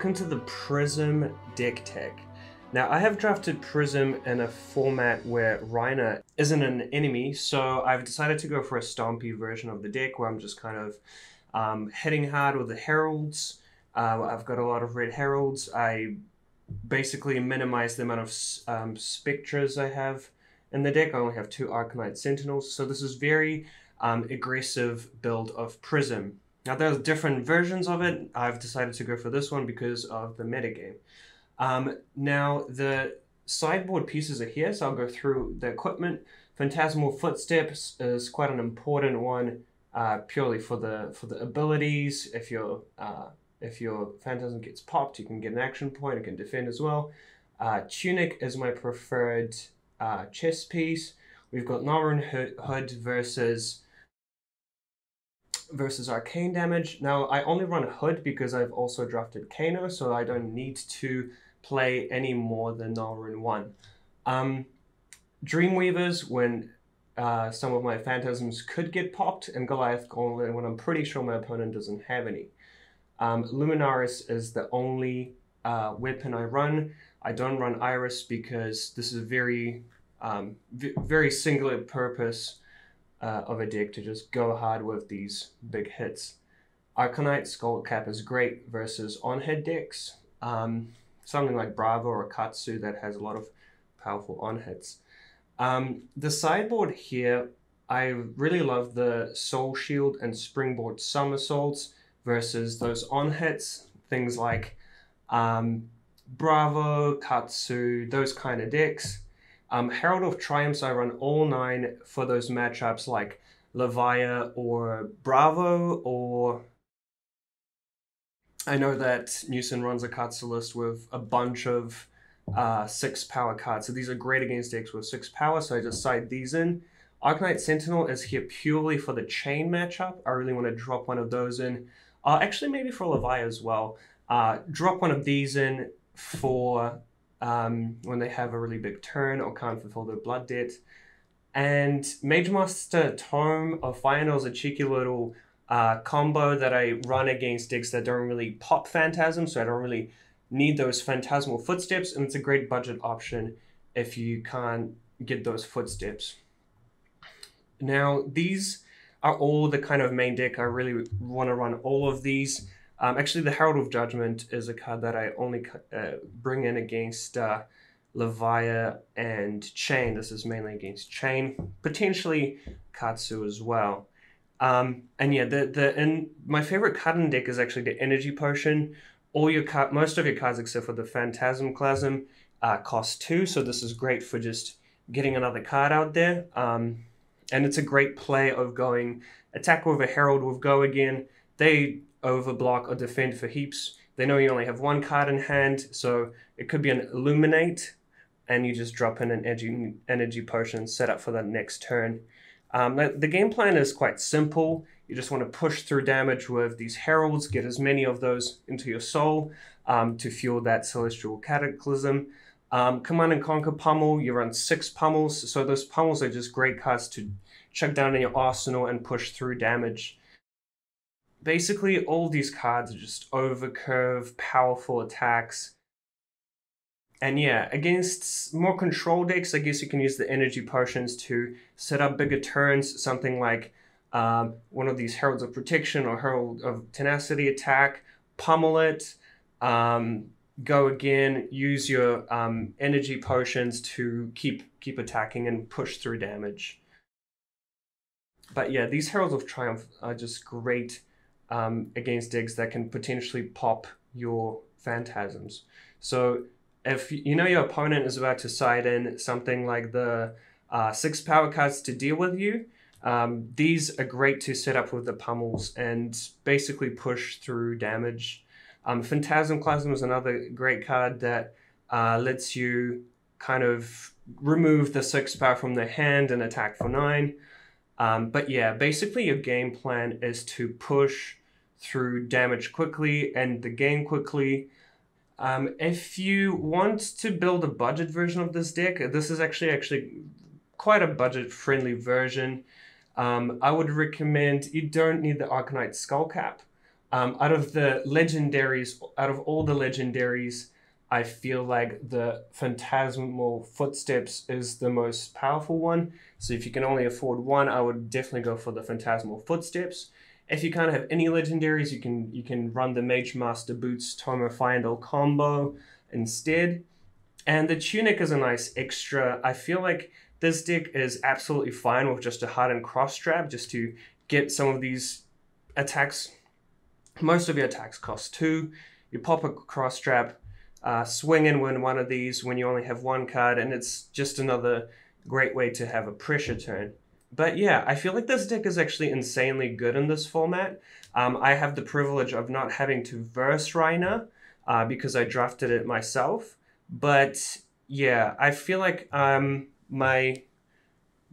welcome to the Prism deck tech. Now I have drafted Prism in a format where Reiner isn't an enemy, so I've decided to go for a stompy version of the deck where I'm just kind of hitting hard with the Heralds. I've got a lot of red Heralds. I basically minimize the amount of Spectres I have in the deck. I only have 2 Arcanite Sentinels, so this is very aggressive build of Prism. Now there's different versions of it. I've decided to go for this one because of the metagame. Now the sideboard pieces are here, so I'll go through the equipment. Phantasmal Footsteps is quite an important one, purely for the abilities. If your Phantasm gets popped, you can get an action point. It can defend as well. Tunic is my preferred chest piece. We've got Northern Hood versus arcane damage. Now I only run Hood because I've also drafted Kano, so I don't need to play any more than Northern 1. Dreamweavers when some of my Phantasms could get popped, and Goliath Golem when I'm pretty sure my opponent doesn't have any. Luminaris is the only weapon I run. I don't run Iris because this is a very singular purpose of a deck to just go hard with these big hits. Arcanite Skull Cap is great versus on-hit decks. Something like Bravo or Katsu that has a lot of powerful on-hits. The sideboard here, I really love the Soul Shield and Springboard Somersaults versus those on-hits. Things like Bravo, Katsu, those kind of decks. Herald of Triumphs, I run all 9 for those matchups like Levia or Bravo, or I know that Newson runs a Katsu list with a bunch of 6 power cards. So these are great against decks with 6 power, so I just side these in. Arcanite Sentinel is here purely for the chain matchup. I really want to drop one of those in. Actually, maybe for Levia as well. Drop one of these in for when they have a really big turn or can't fulfill their blood debt. And Mage Master Tome of Final is a cheeky little combo that I run against decks that don't really pop Phantasm, so I don't really need those Phantasmal Footsteps, and it's a great budget option if you can't get those Footsteps. Now, these are all the kind of main deck. I really want to run all of these. Actually, the Herald of Judgment is a card that I only bring in against Levia and Chain. This is mainly against Chain, potentially Katsu as well. And yeah, my favorite card in the deck is actually the Energy Potion. Most of your cards except for the Phantasm Clasm cost 2, so this is great for just getting another card out there. And it's a great play of going attack with a Herald with Go again. They overblock or defend for heaps. They know you only have 1 card in hand, so it could be an Illuminate, and you just drop in an energy potion set up for the next turn. The game plan is quite simple. You just want to push through damage with these Heralds, get as many of those into your soul to fuel that Celestial Cataclysm. Command and Conquer Pummel, you run 6 Pummels, so those Pummels are just great cards to chuck down in your arsenal and push through damage. Basically, all these cards are just overcurve, powerful attacks. And yeah, against more control decks, I guess you can use the energy potions to set up bigger turns, something like one of these Heralds of Protection or Herald of Tenacity attack, pummel it, go again, use your energy potions to keep attacking and push through damage. But yeah, these Heralds of Triumph are just great against decks that can potentially pop your Phantasms. So if you know your opponent is about to side in something like the 6 power cards to deal with you, these are great to set up with the pummels and basically push through damage. Phantasm Clasm is another great card that lets you kind of remove the 6 power from their hand and attack for 9. But yeah, basically your game plan is to push through damage quickly and the game quickly. If you want to build a budget version of this deck, this is actually quite a budget-friendly version. I would recommend, you don't need the Arcanite Skull Cap. Out of the legendaries, out of all the legendaries, I feel like the Phantasmal Footsteps is the most powerful one. So if you can only afford one, I would definitely go for the Phantasmal Footsteps. If you can't have any legendaries, you can run the Mage Master Boots Tomo Fiandel combo instead. And the Tunic is a nice extra. I feel like this deck is absolutely fine with just a hardened cross strap, just to get some of these attacks. Most of your attacks cost 2. You pop a cross strap, swing and win one of these when you only have one card, and it's just another great way to have a pressure turn. But yeah, I feel like this deck is actually insanely good in this format. I have the privilege of not having to verse Reiner because I drafted it myself. But yeah, I feel like my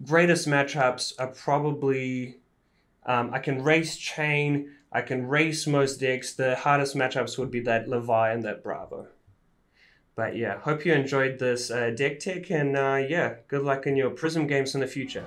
greatest matchups are probably I can race Chain, I can race most decks. The hardest matchups would be that Levi and that Bravo. But yeah, hope you enjoyed this deck tech, and yeah, good luck in your Prism games in the future.